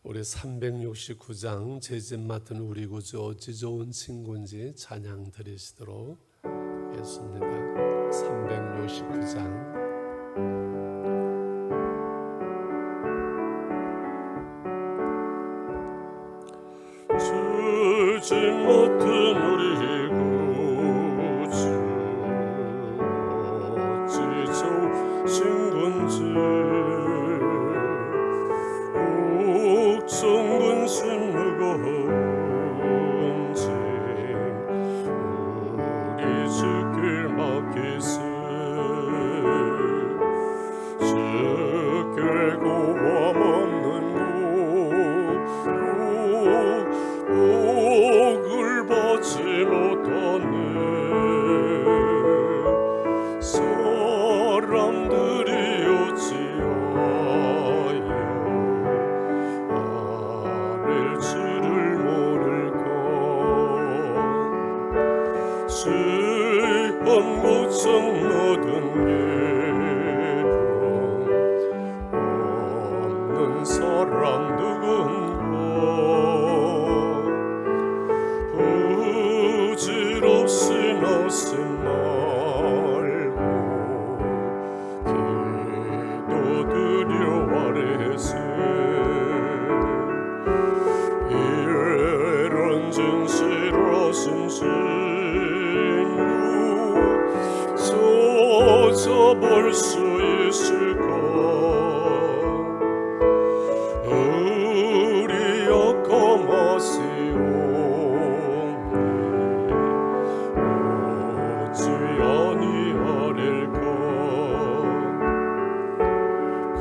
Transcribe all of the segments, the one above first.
우리 369장 제 집 맡은 우리 구주 어찌 좋은 친구인지 찬양 드리시도록 하겠습니다. 369장 제 집 맡은 우리 구주 어찌 좋은 친구인지 옥성군신 무거운지 우리 주길 맡기세 주길 고함 없는 복을 받지 못하네 사람들이 어찌하여 알지를 모를까 시험 고청 모든 괴로움 없는 사람 누군가 부질없이 나오지 말고 기도드려 아뢰세 이런 진실하신 친구 찾아볼 수 있을까 우리 약함하시오니 어찌 아니하릴까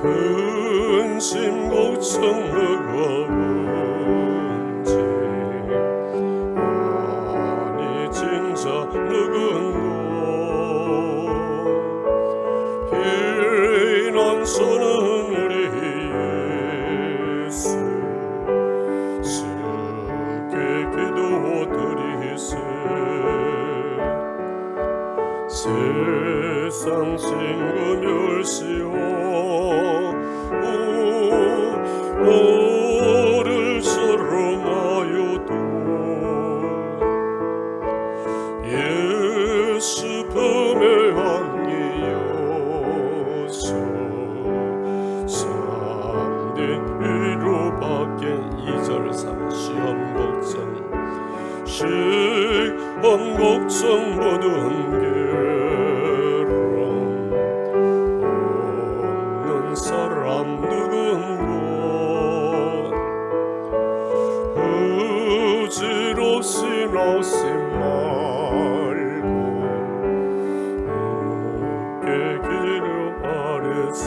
근심 걱정 무거운지 아니 진짜 누군가 피난처는 우리 예수 주께 기도드리세 세상 친구 멸시오 너를 사랑하여도 예수 품에 안기어서 참된 위로받게 2절 3 시험 걱정 모든 괴로움 없는 사람 누군가 부질없이 나오지 말고 웃게 기려 아뢰세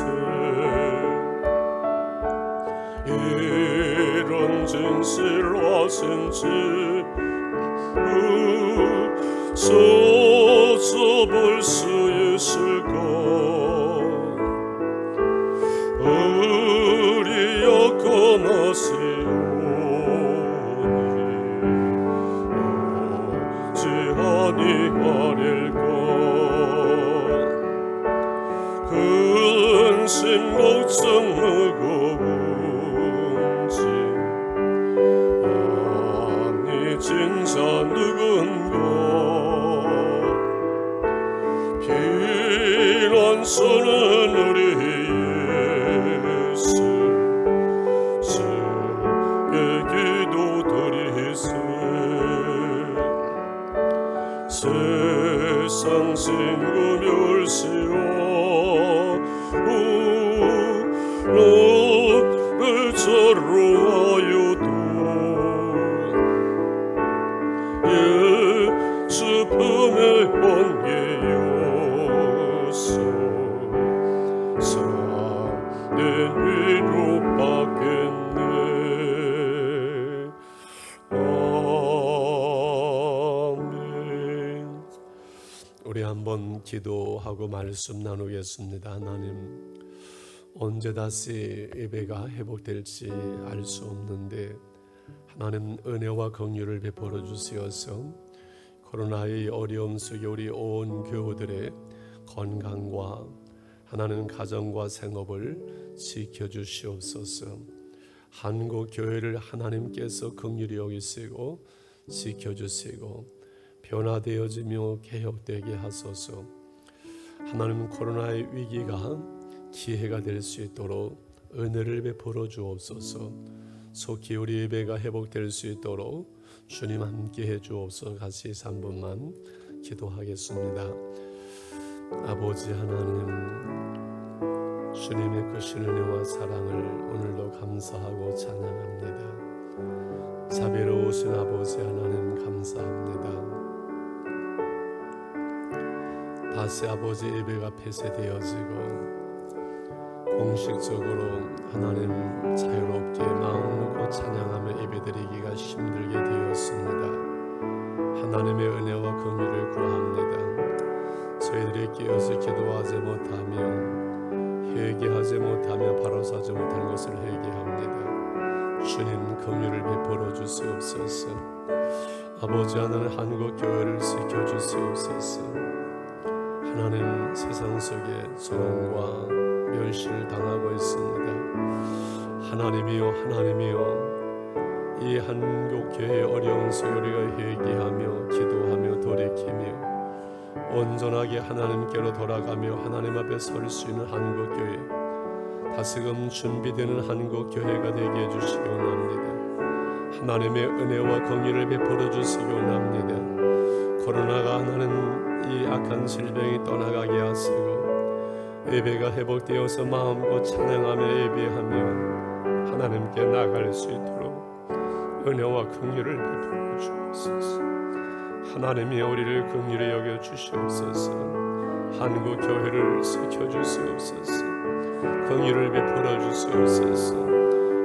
이런 진실하신 찾아볼 수 있을까 우리 약함하시오니 어찌 아니하릴까 근심 걱정 무거운지 아니 진짜 누군가 피난처는 우리 예수 주께 기도드리세 세상 친구 멸시오 너를 사랑하여도 예수 품에 안기어서 참된 위로받겠네 아멘. 우리 한번 기도하고 말씀 나누겠습니다. 하나님 언제 다시 예배가 회복될지 알 수 없는데 하나님 은혜와 긍휼을 베풀어 주시어서 코로나의 어려움 속에 우리 온 교우들의 건강과 하나님 가정과 생업을 지켜주시옵소서. 한국 교회를 하나님께서 긍휼히 여기시고 지켜주시고 변화되어지며 개혁되게 하소서. 하나님, 코로나의 위기가 기회가 될 수 있도록 은혜를 베풀어 주옵소서. 속히 우리 예배가 회복될 수 있도록 주님 함께해 주옵소서. 같이 3분만 기도하겠습니다. 아버지 하나님, 주님의 크신 은혜와 사랑을 오늘도 감사하고 찬양합니다. 자비로우신 아버지 하나님 감사합니다. 다시 아버지 예배가 폐쇄되어지고 공식적으로 하나님 자유롭게 마음 놓고 찬양하며 예배드리기가 힘들게 되었습니다. 하나님의 은혜와 긍휼을 구합니다. 저희들이 깨어서 기도하지 못하며 회개하지 못하며 바로 서지 못한 것을 회개합니다. 주님 긍휼을 베풀어 주시옵소서. 아버지 하나님, 한국 교회를 지켜주시옵소서. 하나님, 세상 속에 조롱과 멸시를 당하고 있습니다. 하나님이여, 하나님이여, 이 한국 교회의 어려운 속에 우리가 회개하며 기도하며 돌이키며 온전하게 하나님께로 돌아가며 하나님 앞에 설 수 있는 한국 교회, 다시금 준비되는 한국 교회가 되게 해주시기 원합니다. 하나님의 은혜와 긍휼을 베풀어 주시기 원합니다. 코로나가 하나님 이 악한 질병이 떠나가게 하시고 예배가 회복되어서 마음껏 찬양하며 예배하며 하나님께 나아갈 수 있도록 은혜와 긍휼을 베풀어 주옵소서. 하나님이 우리를 긍휼히 여겨 주시옵소서. 한국 교회를 지켜주시옵소서. 긍휼을 베풀어 주시옵소서.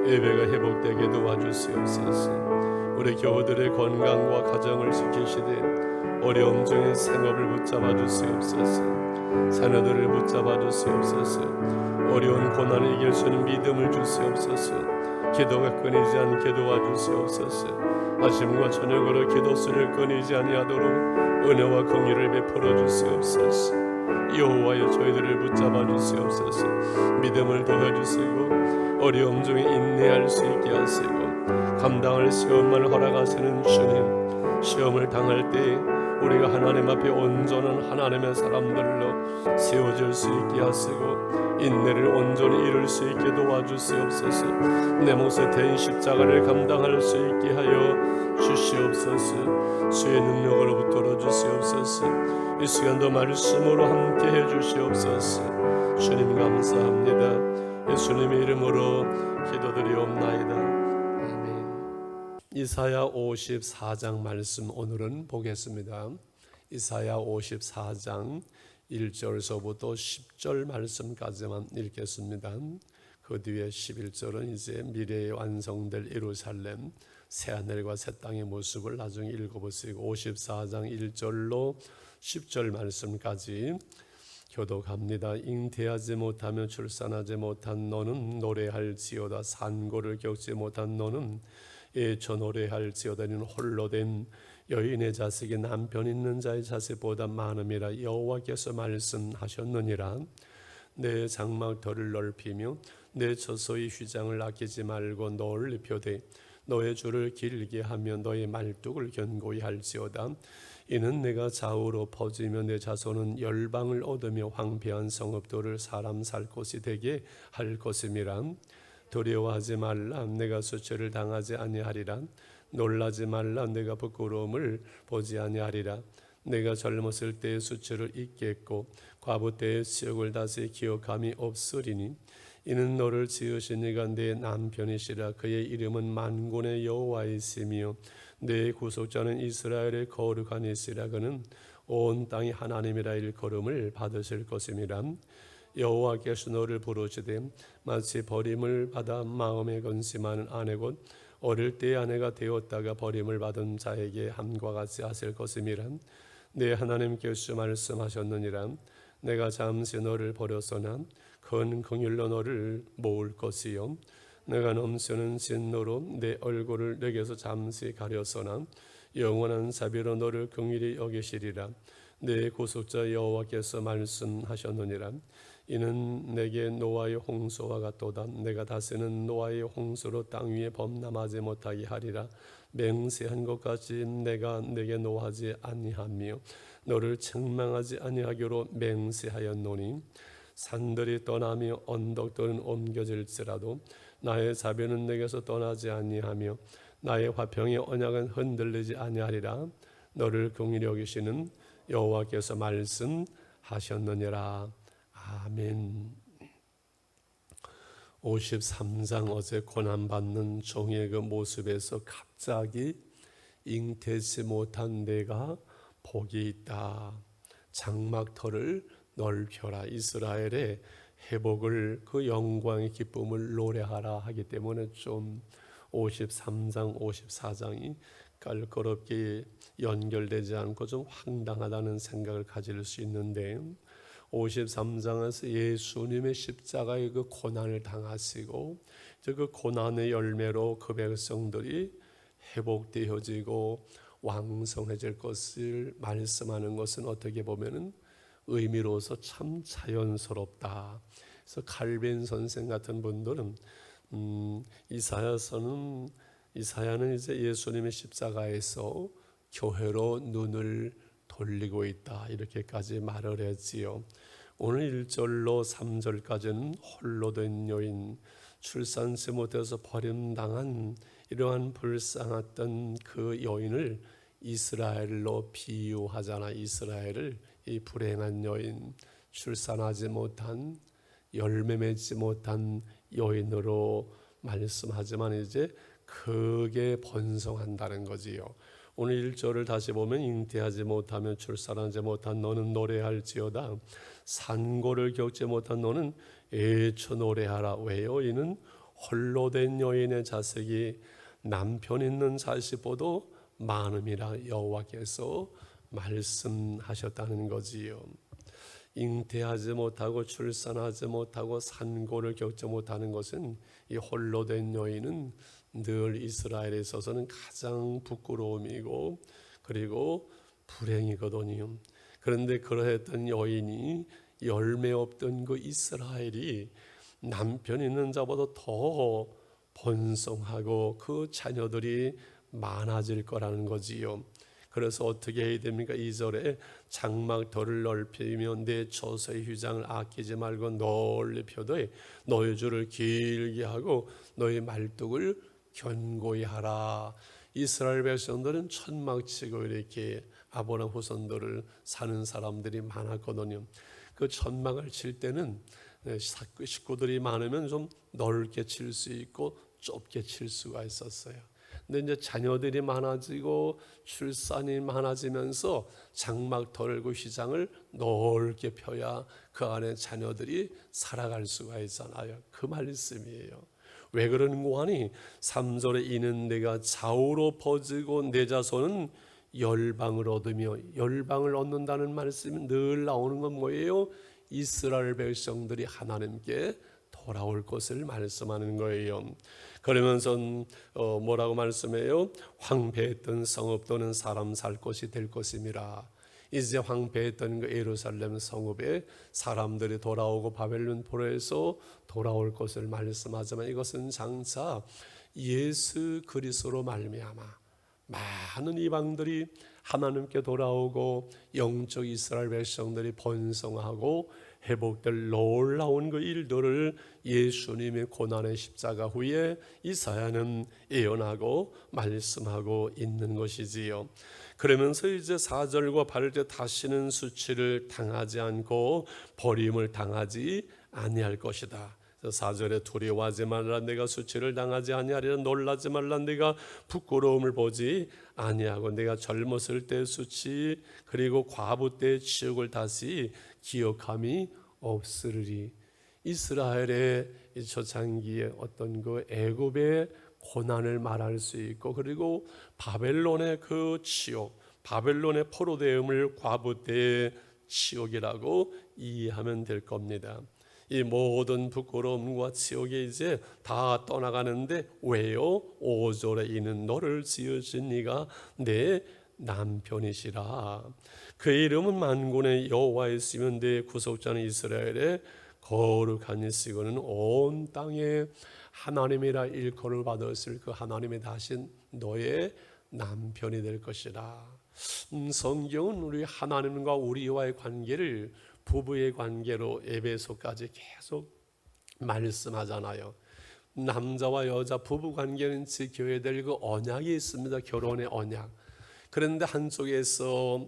예배가 회복되게 도와주시옵소서. 우리 교우들의 건강과 가정을 지키시되 어려움 중에 생업을 붙잡아 주시옵소서. 자녀들을 붙잡아 주시옵소서. 어려운 고난을 이길 수 있는 믿음을 주시옵소서. 기도가 끊이지 않게 도와주시옵소서. 아침과 저녁으로 기도수를 끊이지 아니하도록 은혜와 긍휼을 베풀어 주시옵소서. 여호와여, 저희들을 붙잡아 주시옵소서. 믿음을 더해주시고 어려움 중에 인내할 수 있게 하시고 감당할 시험만 허락하시는 주님, 시험을 당할 때 우리가 하나님 앞에 온전한 하나님의 사람들로 세워질 수 있게 하시고 인내를 온전히 이룰 수 있게 도와주시옵소서. 내 몫에 대인 십자가를 감당할 수 있게 하여 주시옵소서. 주의 능력으로 붙들어 주시옵소서. 이 시간도 말씀으로 함께 해주시옵소서. 주님 감사합니다. 예수님의 이름으로 기도드리옵나이다. 이사야 54장 말씀 오늘은 보겠습니다. 이사야 54장 1절서부터 10절 말씀까지만 읽겠습니다. 그 뒤에 11절은 이제 미래에 완성될 예루살렘 새하늘과 새 땅의 모습을 나중에 읽어보시고 54장 1절로 10절 말씀까지 교독합니다. 잉태하지 못하며 출산하지 못한 너는 노래할지어다. 산고를 겪지 못한 너는 애처 노래할지어다. 이는 홀로 된 여인의 자식이 남편 있는 자의 자식보다 많음이라 여호와께서 말씀하셨느니라. 내 장막터를 넓히며 내 저소의 휘장을 아끼지 말고 넓혀되 너의 줄을 길게 하며 너의 말뚝을 견고히 할지어다. 이는 내가 좌우로 퍼지며 내 자손은 열방을 얻으며 황폐한 성읍들을 사람 살 곳이 되게 할 것임이라. 두려워하지 말라. 내가 수치를 당하지 아니하리라. 놀라지 말라. 내가 부끄러움을 보지 아니하리라. 내가 젊었을 때의 수치를 잊겠고 과부 때의 치욕을 다시 기억함이 없으리니 이는 너를 지으신 이가 내 남편이시라. 그의 이름은 만군의 여호와이시며 내 구속자는 이스라엘의 거룩한 이시라. 그는 온 땅이 하나님이라 일컬음을 받으실 것임이라. 여호와께서 너를 부르시되 마치 버림을 받아 마음에 근심하는 아내 곧 어릴 때의 아내가 되었다가 버림을 받은 자에게 함과 같이 하실 것임이라. 내 하나님께서 말씀하셨느니라. 내가 잠시 너를 버렸으나 큰 긍휼로 너를 모을 것이요 내가 넘치는 진노로 내 얼굴을 내게서 잠시 가렸으나 영원한 자비로 너를 긍휼히 여기시리라. 내 구속자 여호와께서 말씀하셨느니라. 이는 내게 노아의 홍수와 같도다. 내가 다시는 노아의 홍수로 땅 위에 범람하지 못하게 하리라. 맹세한 것 같이 내가 내게 노하지 아니하며 너를 책망하지 아니하기로 맹세하였노니 산들이 떠나며 언덕들은 옮겨질지라도 나의 자비는 내게서 떠나지 아니하며 나의 화평의 언약은 흔들리지 아니하리라. 너를 긍휼히 여기시는 여호와께서 말씀하셨느니라. 아멘. 53장 어제 고난받는 종의 그 모습에서 갑자기 잉태치 못한 내가 복이 있다. 장막터를 넓혀라. 이스라엘의 회복을 그 영광의 기쁨을 노래하라 하기 때문에 좀 53장 54장이 깔끔하게 연결되지 않고 좀 황당하다는 생각을 가질 수 있는데 53장에서 예수님의 십자가의 그 고난을 당하시고 그 고난의 열매로 그 백성들이 회복되어지고 왕성해질 것을 말씀하는 것은 어떻게 보면은 의미로서 참 자연스럽다. 그래서 칼빈 선생 같은 분들은 이사야는 이제 예수님의 십자가에서 교회로 눈을 돌리고 있다 이렇게까지 말을 했지요. 오늘 1절로 3절까지는 홀로 된 여인, 출산치 못해서 버림당한 이러한 불쌍했던 그 여인을 이스라엘로 비유하잖아. 이스라엘을 이 불행한 여인, 출산하지 못한, 열매 맺지 못한 여인으로 말씀하지만 이제 크게 번성한다는 거지요. 오늘 1절을 다시 보면 잉태하지 못하며 출산하지 못한 너는 노래할지어다. 산고를 겪지 못한 너는 애처 노래하라. 왜요? 이는 홀로 된 여인의 자식이 남편 있는 자식보다 많음이라 여호와께서 말씀하셨다는 거지요. 잉태하지 못하고 출산하지 못하고 산고를 겪지 못하는 것은 이 홀로 된 여인은 늘 이스라엘에 있어서는 가장 부끄러움이고 그리고 불행이거든요. 그런데 그러했던 여인이 열매 없던 그 이스라엘이 남편 있는 자보다 더 번성하고 그 자녀들이 많아질 거라는 거지요. 그래서 어떻게 해야 됩니까? 2절에 장막터를 넓히며 내 처소의 휴장을 아끼지 말고 널리 펴되 너의 줄을 길게 하고 너의 말뚝을 견고히 하라. 이스라엘 백성들은 천막치고 이렇게 아브라함 후손들을 사는 사람들이 많았거든요. 그 천막을 칠 때는 식구들이 많으면 좀 넓게 칠 수 있고 좁게 칠 수가 있었어요. 근데 이제 자녀들이 많아지고 출산이 많아지면서 장막 덜고 휘장을 넓게 펴야 그 안에 자녀들이 살아갈 수가 있잖아요. 그 말씀이에요. 왜 그러는고 하니 3절에 이는 내가 좌우로 퍼지고 내 자손은 열방을 얻으며, 열방을 얻는다는 말씀이 늘 나오는 건 뭐예요? 이스라엘 백성들이 하나님께 돌아올 것을 말씀하는 거예요. 그러면서 뭐라고 말씀해요? 황폐했던 성읍도는 사람 살 곳이 될 것임이라. 이제 황폐했던 그 예루살렘 성읍에 사람들이 돌아오고 바벨론 포로에서 돌아올 것을 말씀하지만 이것은 장차 예수 그리스도로 말미암아 많은 이방들이 하나님께 돌아오고 영적 이스라엘 백성들이 번성하고 회복될 놀라운 그 일들을 예수님의 고난의 십자가 후에 이사야는 예언하고 말씀하고 있는 것이지요. 그러면서 이제 4절과 8절 다시는 수치를 당하지 않고 버림을 당하지 아니할 것이다. 4절에 두려워하지 말라 내가 수치를 당하지 아니하리라 놀라지 말라 내가 부끄러움을 보지 아니하고 내가 젊었을 때 수치 그리고 과부 때 치욕을 다시 기억함이 없으리니. 이스라엘의 초창기에 어떤 그 애굽의 고난을 말할 수 있고 그리고 바벨론의 그 치욕, 바벨론의 포로되음을 과부 때의 치욕이라고 이해하면 될 겁니다. 이 모든 부끄러움과 치욕이 이제 다 떠나가는데 왜요? 5절에 이는 너를 지으신 네가 내 남편이시라. 그의 이름은 만군의 여호와이시며 내 구속자는 이스라엘의 거룩한 이시고는 온 땅에 하나님이라 일컬을 받았을 그 하나님이 다시 너의 남편이 될 것이라. 성경은 우리 하나님과 우리와의 관계를 부부의 관계로 에베소까지 계속 말씀하잖아요. 남자와 여자 부부 관계는 지켜야 될 그 언약이 있습니다. 결혼의 언약. 그런데 한쪽에서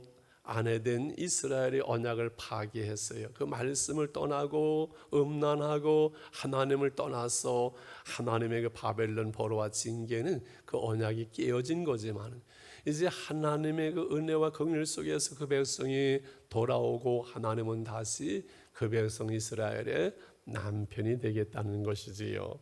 아내된 이스라엘의 언약을 파기했어요. 그 말씀을 떠나고 음란하고 하나님을 떠나서 하나님의 그 바벨론 포로와 징계는 그 언약이 깨어진 거지만 이제 하나님의 그 은혜와 긍휼 속에서 그 백성이 돌아오고 하나님은 다시 그 백성 이스라엘의 남편이 되겠다는 것이지요.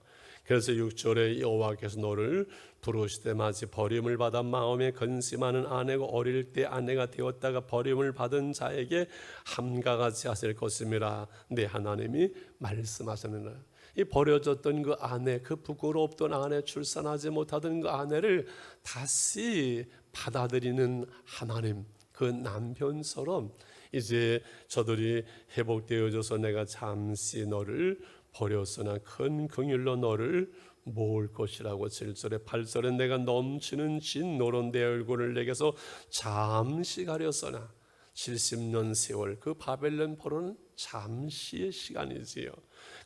그래서 6절에 여호와께서 너를 부르시되 마치 버림을 받아 마음에 근심하는 아내고 어릴 때 아내가 되었다가 버림을 받은 자에게 함과 같이 하실 것임이라. 네, 하나님이 말씀하셨느니라. 이 버려졌던 그 아내, 그 부끄럽던 아내, 출산하지 못하던 그 아내를 다시 받아들이는 하나님, 그 남편처럼 이제 저들이 회복되어져서 내가 잠시 너를 버렸으나 큰 긍휼로 너를 모을 것이라고 7절에 8절에 내가 넘치는 진 노론 내 얼굴을 내게서 잠시 가렸으나 70년 세월 그 바벨론 포로는 잠시의 시간이지요.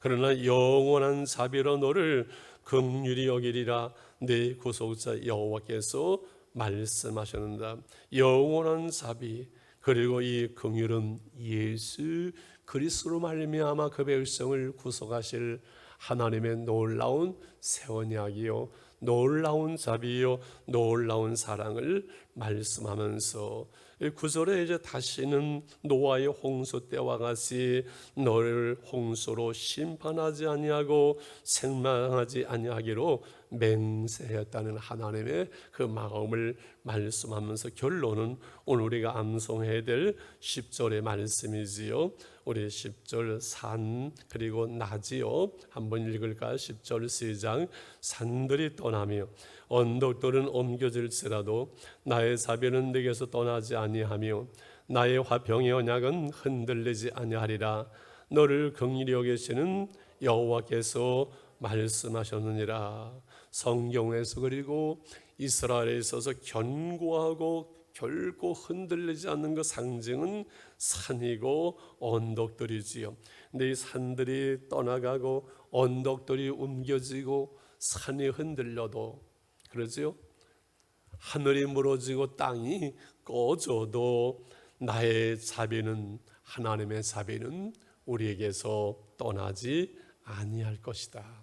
그러나 영원한 자비로 너를 긍휼히 여기리라. 내 구속자 여호와께서 말씀하셨는다. 영원한 자비 그리고 이 긍휼은 예수 그리스도로 말미암아 그 백성을 구속하실 하나님의 놀라운 새 언약이요 놀라운 자비요 놀라운 사랑을 말씀하면서 9절에 이제 다시는 노아의 홍수 때와 같이 너를 홍수로 심판하지 아니하고 생망하지 아니하기로 맹세했다는 하나님의 그 마음을 말씀하면서 결론은 오늘 우리가 암송해야 될 10절의 말씀이지요. 우리 10절 산 그리고 낮이요 한번 읽을까요? 10절 시작. 산들이 떠나며 언덕들은 옮겨질지라도 나의 자비는 내게서 떠나지 아니하며 나의 화평의 언약은 흔들리지 아니하리라. 너를 긍휼히 여기시는 여호와께서 말씀하셨느니라. 성경에서 그리고 이스라엘에 있어서 견고하고 결코 흔들리지 않는 그 상징은 산이고 언덕들이지요. 근데 이 산들이 떠나가고 언덕들이 옮겨지고 산이 흔들려도 그러지요. 하늘이 무너지고 땅이 꺼져도 나의 자비는 하나님의 자비는 우리에게서 떠나지 아니할 것이다.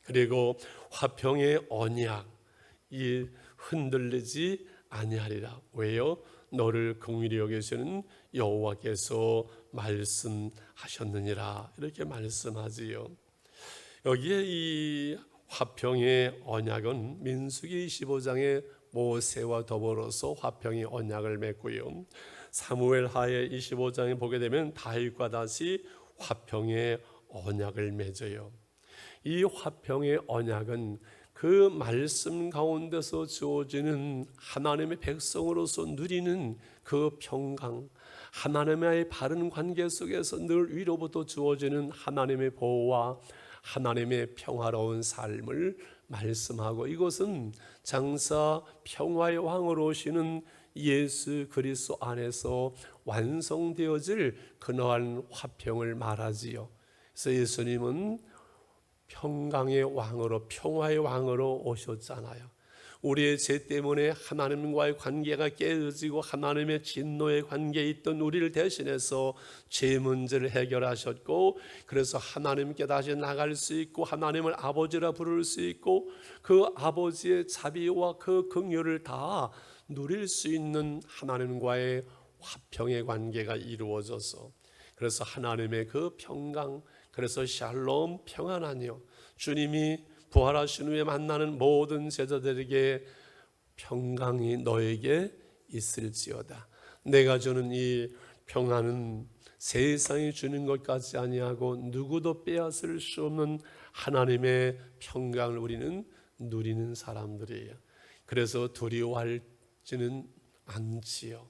그리고 화평의 언약 이 흔들리지 아니하리라. 왜요? 너를 긍휼히 여기시는 여호와께서 말씀하셨느니라. 이렇게 말씀하지요. 여기에 이 화평의 언약은 민수기 25장의 모세와 더불어서 화평의 언약을 맺고요. 사무엘 하에 25장에 보게 되면 다윗과 다시 화평의 언약을 맺어요. 이 화평의 언약은 그 말씀 가운데서 주어지는 하나님의 백성으로서 누리는 그 평강, 하나님과의 바른 관계 속에서 늘 위로부터 주어지는 하나님의 보호와 하나님의 평화로운 삶을 말씀하고 이것은 장사 평화의 왕으로 오시는 예수 그리스도 안에서 완성되어질 그러한 화평을 말하지요. 그래서 예수님은 평강의 왕으로 평화의 왕으로 오셨잖아요. 우리의 죄 때문에 하나님과의 관계가 깨어지고 하나님의 진노의 관계에 있던 우리를 대신해서 죄 문제를 해결하셨고 그래서 하나님께 다시 나갈 수 있고 하나님을 아버지라 부를 수 있고 그 아버지의 자비와 그 긍휼을 다 누릴 수 있는 하나님과의 화평의 관계가 이루어져서 그래서 하나님의 그 평강 그래서 샬롬 평안하니요 주님이 부활하신 후에 만나는 모든 제자들에게 평강이 너에게 있을지어다. 내가 주는 이 평안은 세상이 주는 것 같지 아니하고 누구도 빼앗을 수 없는 하나님의 평강을 우리는 누리는 사람들이에요. 그래서 두려워하지는 않지요.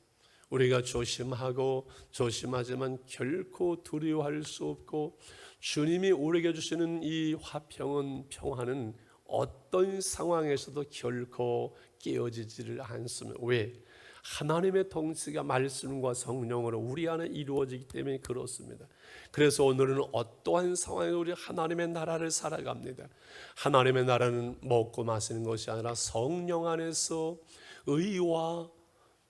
우리가 조심하고 조심하지만 결코 두려워할 수 없고, 주님이 우리에게 주시는 이 화평은, 평화는 어떤 상황에서도 결코 깨어지지를 않습니다. 왜? 하나님의 통치가 말씀과 성령으로 우리 안에 이루어지기 때문에 그렇습니다. 그래서 오늘은 어떠한 상황에서 우리 하나님의 나라를 살아갑니다. 하나님의 나라는 먹고 마시는 것이 아니라 성령 안에서 의와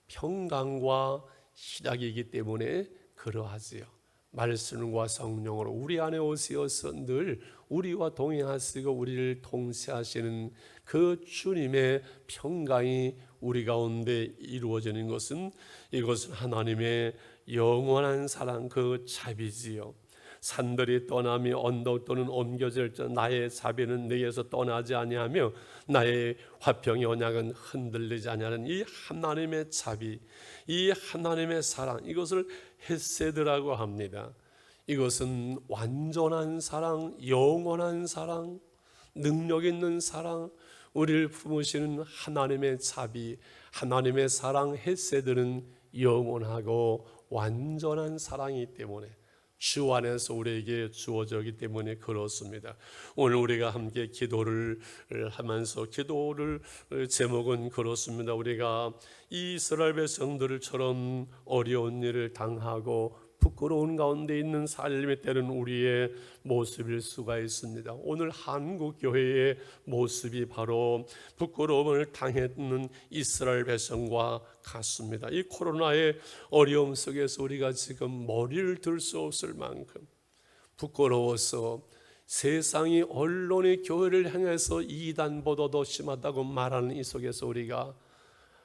평강과 희락이기 때문에 그러하지요. 말씀과 성령으로 우리 안에 오시어서 늘 우리와 동행하시고 우리를 통치하시는 그 주님의 평강이 우리 가운데 이루어지는 것은, 이것은 하나님의 영원한 사랑, 그 자비지요. 산들이 떠나며 언덕 또는 옮겨질 때 나의 자비는 내게서 떠나지 아니하며 나의 화평의 언약은 흔들리지 아니하는 이 하나님의 자비, 이 하나님의 사랑, 이것을 헤세드라고 합니다. 이것은 완전한 사랑, 영원한 사랑, 능력 있는 사랑, 우리를 품으시는 하나님의 자비, 하나님의 사랑, 헤세드는 영원하고 완전한 사랑이기 때문에, 주 안에서 우리에게 주어졌기 때문에 그렇습니다. 오늘 우리가 함께 기도를 하면서, 기도를 제목은 그렇습니다. 우리가 이스라엘 백성들처럼 어려운 일을 당하고 부끄러운 가운데 있는 삶이 때는 우리의 모습일 수가 있습니다. 오늘 한국 교회의 모습이 바로 부끄러움을 당했는 이스라엘 백성과 같습니다. 이 코로나의 어려움 속에서 우리가 지금 머리를 들 수 없을 만큼 부끄러워서 세상이, 언론이 교회를 향해서 이단보다 더 심하다고 말하는 이 속에서 우리가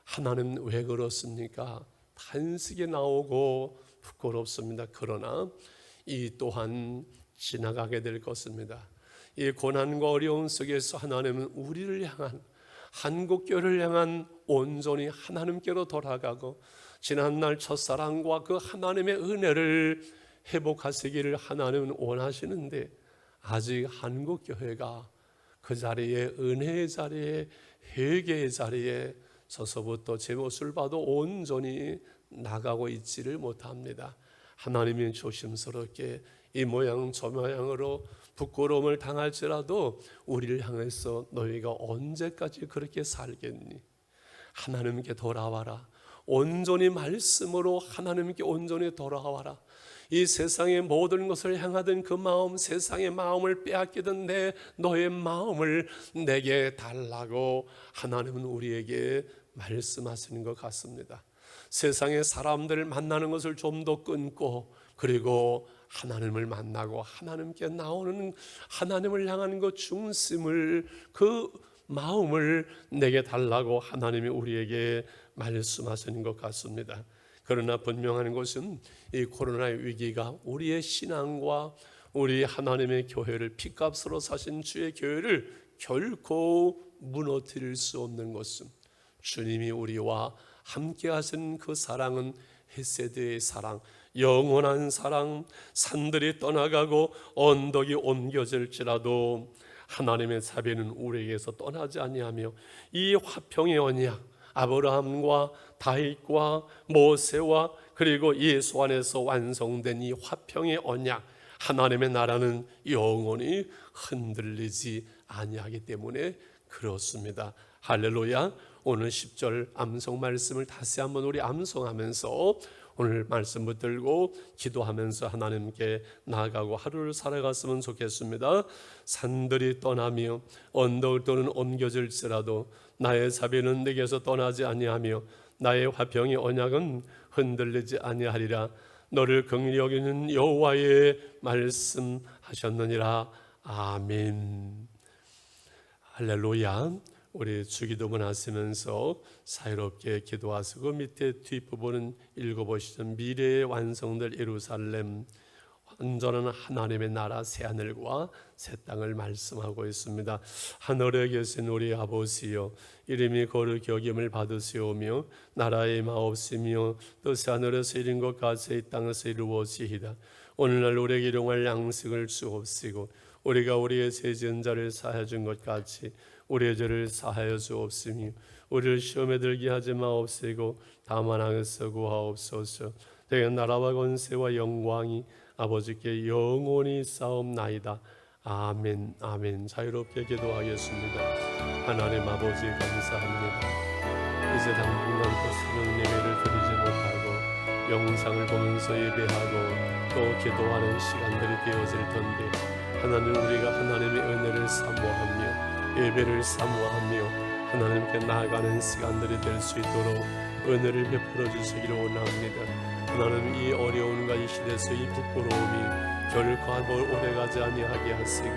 하나님 왜 그렇습니까? 탄식이 나오고 부끄럽습니다. 그러나 이 또한 지나가게 될 것입니다. 이 고난과 어려움 속에서 하나님은 우리를 향한, 한국교회를 향한 온전히 하나님께로 돌아가고 지난날 첫사랑과 그 하나님의 은혜를 회복하시기를 하나님은 원하시는데, 아직 한국교회가 그 자리에, 은혜의 자리에, 회개의 자리에 서서부터 제 모습을 봐도 온전히 나가고 있지를 못합니다. 하나님이 조심스럽게 이 모양 저 모양으로 부끄러움을 당할지라도 우리를 향해서 너희가 언제까지 그렇게 살겠니? 하나님께 돌아와라. 온전히 말씀으로 하나님께 온전히 돌아와라. 이 세상의 모든 것을 향하던 그 마음, 세상의 마음을 빼앗기던 너의 마음을 내게 달라고 하나님은 우리에게 말씀하시는 것 같습니다. 세상의 사람들을 만나는 것을 좀 더 끊고, 그리고 하나님을 만나고 하나님께 나오는, 하나님을 향한 그 중심을, 그 마음을 내게 달라고 하나님이 우리에게 말씀하시는 것 같습니다. 그러나 분명한 것은 이 코로나의 위기가 우리의 신앙과 우리 하나님의 교회를, 피값으로 사신 주의 교회를 결코 무너뜨릴 수 없는 것은, 주님이 우리와 함께 하신 그 사랑은 헤세드의 사랑, 영원한 사랑. 산들이 떠나가고 언덕이 옮겨질지라도 하나님의 자비는 우리에게서 떠나지 아니하며, 이 화평의 언약, 아브라함과 다윗과 모세와 그리고 예수 안에서 완성된 이 화평의 언약, 하나님의 나라는 영원히 흔들리지 아니하기 때문에 그렇습니다. 할렐루야. 오늘 10절 암송 말씀을 다시 한번 우리 암송하면서 오늘 말씀 붙들고 기도하면서 하나님께 나아가고 하루를 살아갔으면 좋겠습니다. 산들이 떠나며 언덕을 또는 옮겨질지라도 나의 자비는 내게서 떠나지 아니하며 나의 화평의 언약은 흔들리지 아니하리라. 너를 긍휼히 여기는 여호와의 말씀하셨느니라. 아멘. 할렐루야. 우리 주기도문 하시면서 사이롭게 기도하시고 밑에 뒷부분은 읽어보시죠. 미래에 완성될 예루살렘, 온전한 하나님의 나라 새하늘과 새 땅을 말씀하고 있습니다. 하늘에 계신 우리 아버지여, 이름이 거룩히 여김을 받으시오며 나라의 마옵시며 뜻이 하늘에서 이룬 것 같이 이 땅에서 이루어지이다. 오늘날 우리에게 일용할 양식을 주옵시고 우리가 우리의 죄 지은 자를 사하여 준 것 같이 우리의 죄를 사하여 주옵시며 우리를 시험에 들게 하지 마옵시고 다만 악에서 구하옵소서. 대개 나라와 권세와 영광이 아버지께 영원히 싸움나이다. 아멘. 아멘. 자유롭게 기도하겠습니다. 하나님 아버지 감사합니다. 이제 당분간 또 새벽 예배를 드리지 못하고 영상을 보면서 예배하고 또 기도하는 시간들이 되어질 텐데 하나님, 우리가 하나님의 은혜를 사모하며 예배를 사모하며 하나님께 나아가는 시간들이 될 수 있도록 은혜를 베풀어 주시기를 원합니다. 하나님, 이 어려움과 이 시대에서 이 부끄러움이 결코 오래가지 아니하게 하시고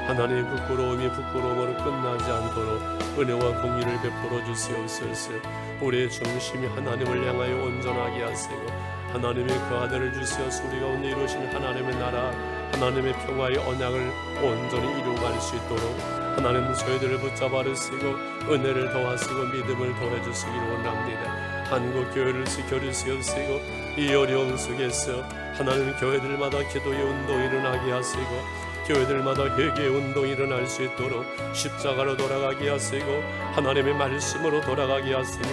하나님의 부끄러움이 부끄러움으로 끝나지 않도록 은혜와 공의를 베풀어 주시옵소서. 우리의 중심이 하나님을 향하여 온전하게 하시고 하나님의 그 아들을 주시어서 우리 가운데 이루신 하나님의 나라, 하나님의 평화의 언약을 온전히 이루어갈 수 있도록 하나님 저희들을 붙잡아 주시고 은혜를 더하시고 믿음을 더해주시기를 원합니다. 한국 교회를 지켜주시옵시고 이 어려움 속에서 하나님 교회들마다 기도의 운동이 일어나게 하시고 교회들마다 회개의 운동이 일어날 수 있도록 십자가로 돌아가게 하시고 하나님의 말씀으로 돌아가게 하시며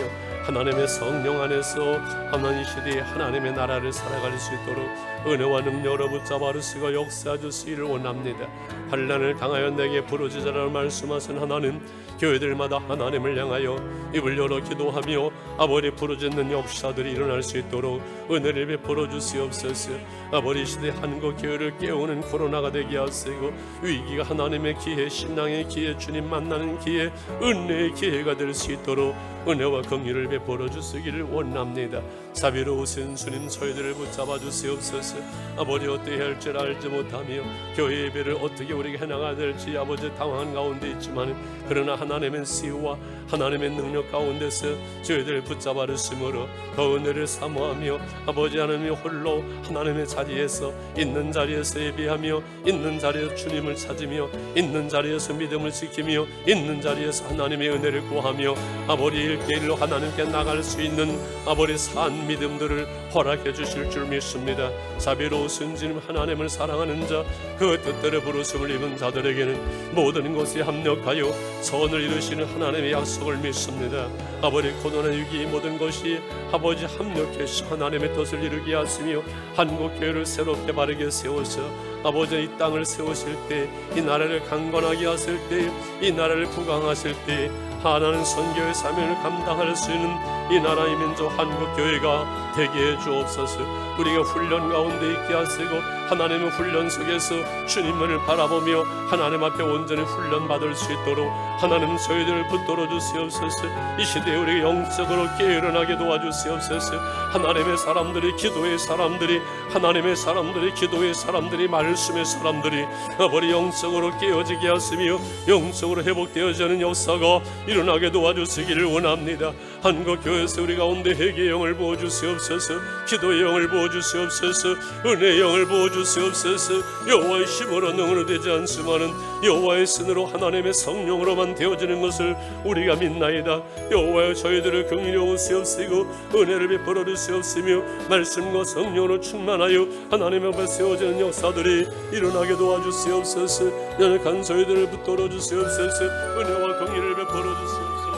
하나님의 성령 안에서 하나님 시대에 하나님의 나라를 살아갈 수 있도록 은혜와 능력으로 붙잡아 주시고 역사해 주시기를 원합니다. 환난을 당하여 내게 부르짖으라고 말씀하신 하나님, 교회들마다 하나님을 향하여 입을 열어 기도하며 아버지 부르짖는 역사들이 일어날 수 있도록 은혜를 베풀어 주시옵소서. 아버지 시대 한국 교회를 깨우는 코로나가 되게 하시고 위기가 하나님의 기회, 신앙의 기회, 주님 만나는 기회, 은혜의 기회가 될 수 있도록 은혜와 긍휼을 베풀어 주시기를 원합니다. 자비로우신 주님, 저희들을 붙잡아 주시옵소서. 아버지 어떻게 해야 할지 알지 못하며 교회 예배를 어떻게 우리가 해나가야 될지 아버지 당황한 가운데 있지만 그러나 하나님의 시와 하나님의 능력 가운데서 저희들을 붙잡아 주심으로 더 은혜를 사모하며 아버지 하나님이 홀로 하나님의 자리에서 있는 자리에서 예배하며 있는 자리에서 주님을 찾으며 있는 자리에서 믿음을 지키며 있는 자리에서 하나님의 은혜를 구하며 아버지 일대일로 하나님께 나갈 수 있는 아버지 산 믿음들을 허락해 주실 줄 믿습니다. 자비로우신 주님, 하나님을 사랑하는 자, 그 뜻대로 부르심을 입은 자들에게는 모든 것이 합력하여 선을 이루시는 하나님의 약속을 믿습니다. 아버지 코로나 위기 모든 것이 아버지 합력해서 하나님의 뜻을 이루게 하시며 한국교회를 새롭게 바르게 세워서 아버지 이 땅을 세우실 때, 이 나라를 강건하게 하실 때, 이 나라를 부강하실 때 하나는 선교의 사명을 감당할 수 있는 이 나라의 민족 한국교회가 되게 해 주옵소서. 우리가 훈련 가운데 있게 하시고 하나님의 훈련 속에서 주님을 바라보며 하나님 앞에 온전히 훈련받을 수 있도록 하나님 저희들을 붙들어 주시옵소서. 이 시대에 우리가 영적으로 깨어나게 도와주시옵소서. 하나님의 사람들이, 기도의 사람들이, 하나님의 사람들이, 기도의 사람들이, 말씀의 사람들이 아버지 영적으로 깨어지게 하시며 영적으로 회복되어지는 역사가 일어나게 도와주시기를 원합니다. 한국교회에서 우리 가운데 회개의 영을 부어주시옵소서. 기도의 영을 부어주시옵소서. 은혜의 영을 부어주시옵소서. 여호와의 힘으로 능으로 되지 않지만은 여호와의 신으로 하나님의 성령으로만 되어지는 것을 우리가 믿나이다. 여호와여 저희들을 긍휼히 여기시옵시고 은혜를 베풀어 주시옵시며 말씀과 성령으로 충만하여 하나님 앞에 세워지는 역사들이 일어나게 도와주시옵소서. 연약한 저희들을 붙들어 주시옵소서. 은혜와 긍휼을 베풀어 주시옵소서.